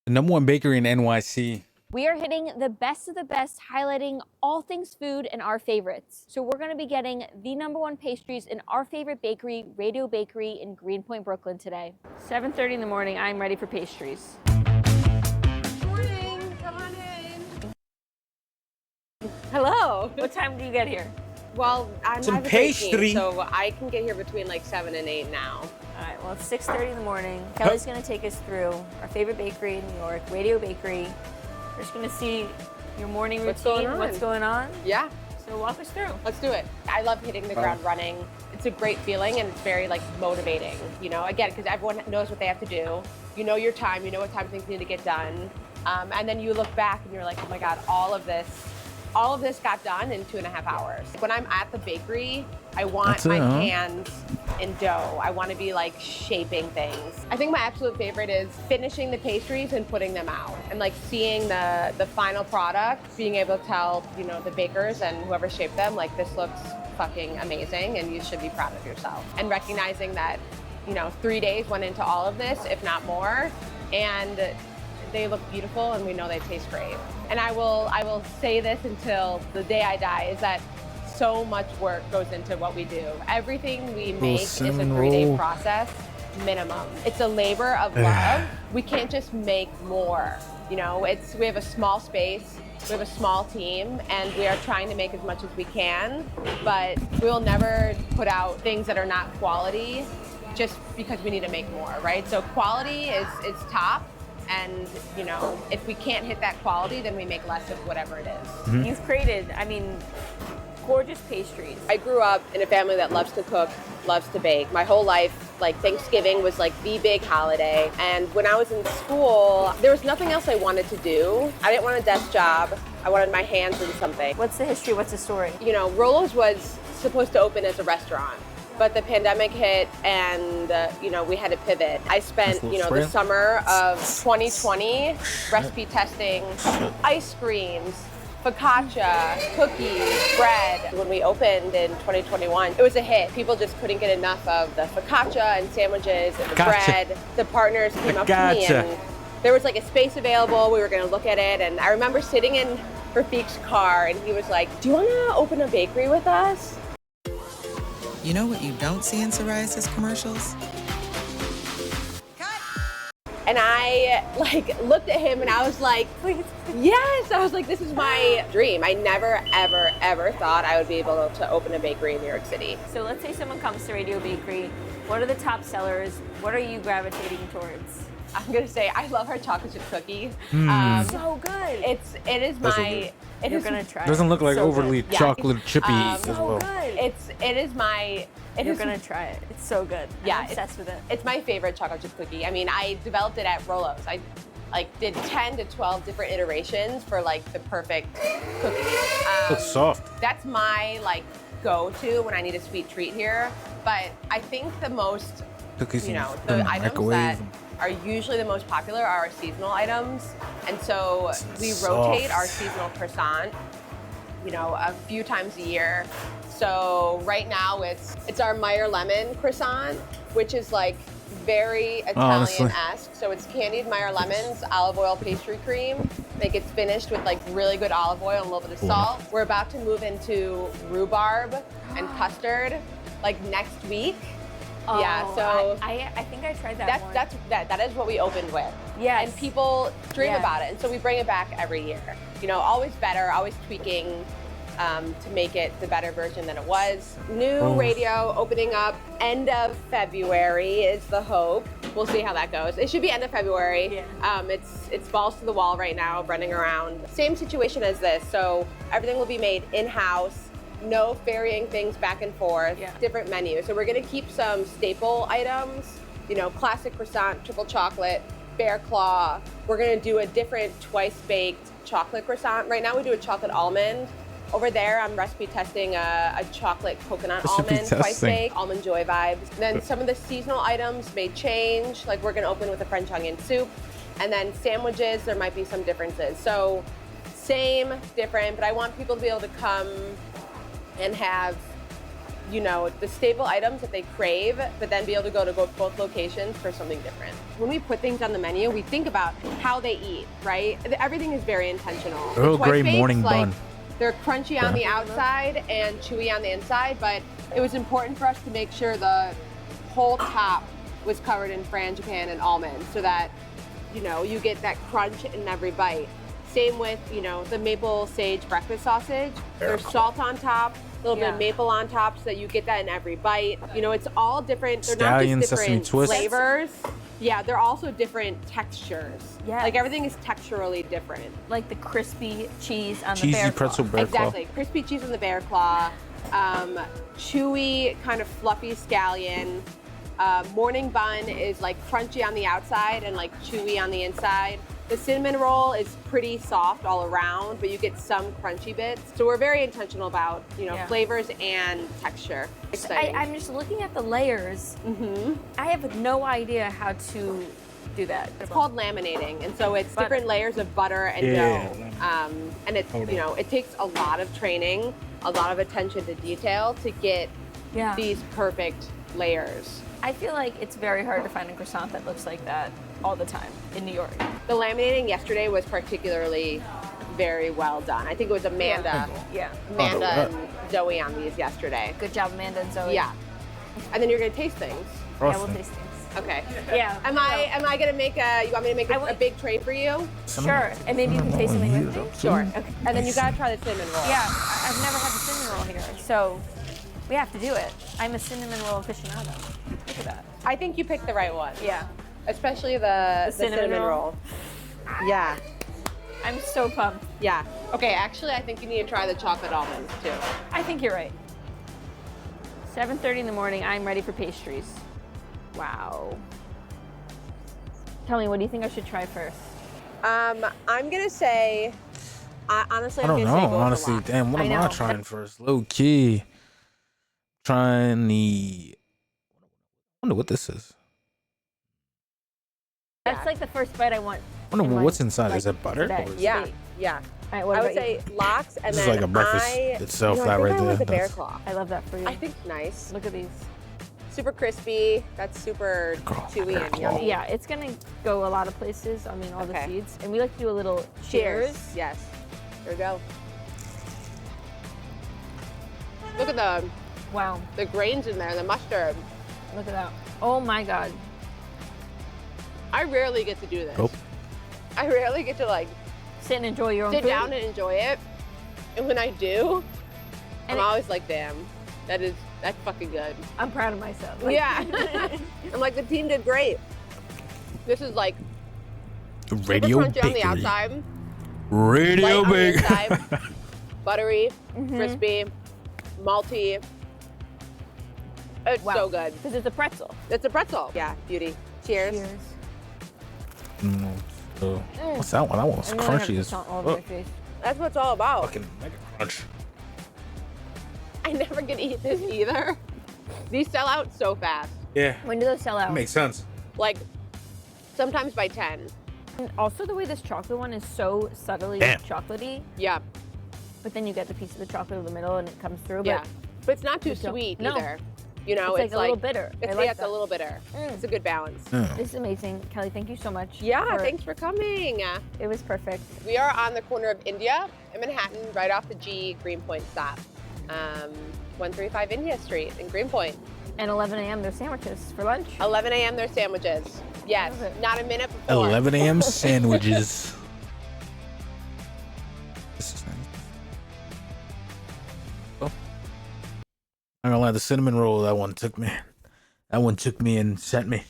The #1 bakery in NYC. We are hitting the best of the best, highlighting all things food and our favorites. So we're gonna be getting the #1 pastries in our favorite bakery, Radio Bakery in Greenpoint, Brooklyn today. 7:30 in the morning, I'm ready for pastries. Morning, come on in. Hello. What time do you get here? Well, I'm Some not a great pastry. team, so I can get here between like 7 and 8 now. All right, well, it's 6:30 in the morning. Kelly's gonna take us through our favorite bakery in New York, Radio Bakery. We're just gonna see your morning routine, what's going on. Yeah. So walk us through. Let's do it. I love hitting the ground running. It's a great feeling and it's very like motivating, you know, again, because everyone knows what they have to do. You know your time, you know what time things need to get done. And then you look back and you're like, oh my God, all of this got done in 2.5 hours. When I'm at the bakery, I want my hands in dough. I want to be like shaping things. I think my absolute favorite is finishing the pastries and putting them out and like seeing the final product, being able to tell, you know, the bakers and whoever shaped them, like this looks fucking amazing and you should be proud of yourself. And recognizing that, you know, 3 days went into all of this, if not more, and they look beautiful and we know they taste great. And I will say this until the day I die, is that so much work goes into what we do. Everything we make is a 3-day process, minimum. It's a labor of love. We can't just make more, you know, we have a small space, we have a small team, and we are trying to make as much as we can, but we will never put out things that are not quality just because we need to make more, right? So quality is top. And, you know, if we can't hit that quality, then we make less of whatever it is. Mm-hmm. You've created, I mean, gorgeous pastries. I grew up in a family that loves to cook, loves to bake. My whole life, like Thanksgiving was like the big holiday. And when I was in school, there was nothing else I wanted to do. I didn't want a desk job. I wanted my hands in something. What's the history? What's the story? You know, Rolo's was supposed to open as a restaurant, but the pandemic hit and, you know, we had to pivot. I spent, you know, the summer of 2020 recipe testing ice creams, focaccia, cookies, bread. When we opened in 2021, it was a hit. People just couldn't get enough of the focaccia and sandwiches and the bread. The partners came up to me and there was like a space available. We were gonna look at it. And I remember sitting in Rafiq's car and he was like, do you wanna open a bakery with us? You know what you don't see in psoriasis commercials? And I like looked at him and I was like, yes, I was like, this is my dream. I never, ever, ever thought I would be able to open a bakery in New York City. So let's say someone comes to Radio Bakery. What are the top sellers? What are you gravitating towards? I'm gonna say I love our chocolate chip cookie. So good. It is my. You're gonna try. Doesn't look like so overly good. chocolate chippy as well. Good. It is my. You're gonna try it. It's so good. Yeah, I'm obsessed with it. It's my favorite chocolate chip cookie. I mean, I developed it at Rolo's. I like did 10 to 12 different iterations for like the perfect cookie. It's soft. That's my like go-to when I need a sweet treat here. But I think the most, Cookies, you know, the items that are usually the most popular are our seasonal items. And so we rotate our seasonal croissant, you know, a few times a year. So right now it's our Meyer lemon croissant, which is like very Italian-esque. So it's candied Meyer lemons, olive oil pastry cream. It gets finished with like really good olive oil and a little bit of salt. We're about to move into rhubarb and custard like next week. Oh, yeah, so I think I tried that one. That is what we opened with. Yes. And people dream about it, and so we bring it back every year. You know, always better, always tweaking to make it the better version than it was. New radio opening up end of February is the hope. We'll see how that goes. It should be end of February. Yeah. It's balls to the wall right now, running around. Same situation as this, so everything will be made in-house. No ferrying things back and forth, different menus. So we're gonna keep some staple items, you know, classic croissant, triple chocolate, bear claw. We're gonna do a different twice baked chocolate croissant. Right now we do a chocolate almond. Over there, I'm recipe testing a chocolate coconut almond twice baked, almond joy vibes. And then some of the seasonal items may change. Like we're gonna open with a French onion soup. And then sandwiches, there might be some differences. So same, different, but I want people to be able to come and have you know, the staple items that they crave, but then be able to go to both locations for something different. When we put things on the menu, we think about how they eat, right? Everything is very intentional. Earl The Twice Grey Bakes, morning like, bun. they're crunchy on the outside and chewy on the inside, but it was important for us to make sure the whole top was covered in frangipane and almonds so that, you know, you get that crunch in every bite. Same with, you know, the maple sage breakfast sausage. There's salt on top, a little bit of maple on top so that you get that in every bite. You know, it's all different. They're Scallion, not just sesame different twist. flavors. Yeah, they're also different textures. Yes. Like everything is texturally different. Like the crispy cheese on the Cheesy bear pretzel claw. bear claw. Exactly. Crispy cheese on the bear claw, chewy, kind of fluffy scallion. Morning bun is like crunchy on the outside and like chewy on the inside. The cinnamon roll is pretty soft all around, but you get some crunchy bits. So we're very intentional about, you know, flavors and texture. Exciting. I'm just looking at the layers. I have no idea how to do that. It's called laminating, and so it's different layers of butter and dough. And it's, you know, it takes a lot of training, a lot of attention to detail to get these perfect layers. I feel like it's very hard to find a croissant that looks like that all the time in New York. The laminating yesterday was particularly very well done. I think it was Amanda. Yeah. Amanda and Zoe on these yesterday. Good job, Amanda and Zoe. Yeah. And then you're gonna taste things. Yeah, we'll taste things. Okay. Yeah. Am I gonna make you want me to make a big tray for you? Sure. And maybe you can taste something with me? Sure. Okay. And then you gotta try the cinnamon roll. Yeah. I've never had the cinnamon roll here, so we have to do it. I'm a cinnamon roll aficionado. Look at that. I think you picked the right one. Yeah. Especially the cinnamon roll. Yeah. I'm so pumped. Yeah. Okay, actually I think you need to try the chocolate almonds too. I think you're right. 7:30 in the morning, I'm ready for pastries. Wow. Tell me, what do you think I should try first? I'm gonna say, honestly, I don't I'm gonna say know. go with the Honestly, lox. damn, what I am I know. trying first? Low key. Trying the. I wonder what this is. That's like the first bite I want. I wonder in my- what's inside. like, Is it butter? today. Or is Yeah, Sweet. yeah. All right, what I about would say you? lox, and This is then like a breakfast itself, I that think right I went there. with the bear That's- claw. I love that for you. I think nice. Look at these. Super crispy. That's super chewy and yummy. Yeah, it's gonna go a lot of places. I mean, all the Okay. seeds. And we like to do a little Cheers. Yes. Here we go. Look at Wow, the grains in there, the mustard. look at that. Oh my God. I rarely get to do this. Oh. I rarely get to like Sit and enjoy your own sit food. down and enjoy it. And when I do, And I'm always like, damn, that's fucking good. I'm proud of myself. Like- Yeah. I'm like, the team did great. This is like Radio super crunchy on the Bakery. outside, Radio light on the Bakery. inside, buttery, Mm-hmm. crispy, malty. It's Wow. so good. Because it's a pretzel. It's a pretzel. Yeah, beauty. Cheers. What's that one? That one was I'm gonna have crunchy as croissant all over my fuck. face. That's what it's all about. Fucking mega crunch. I never get to eat this either. These sell out so fast. Yeah, When do those sell out? that makes sense. Like, sometimes by 10. And also, the way this chocolate one is so subtly Damn. chocolatey, Yeah, but then you get the piece of the chocolate in the middle and it comes through. yeah. But it's not too It's so- sweet no. either. You know, It's like a little bitter. I It's, like yeah, it's a that. little bitter. It's a good balance. Yeah. This is amazing. Kelly, thank you so much. Yeah, for- thanks for coming. It was perfect. We are on the corner of India in Manhattan, right off the G Greenpoint stop. 135 India Street in Greenpoint. And 11 a.m. there's sandwiches for lunch. 11 a.m. there's sandwiches. Yes, Love it. not a minute before. 11 a.m. sandwiches. This is nice. Oh. I'm gonna lie, the cinnamon roll, that one took me and sent me.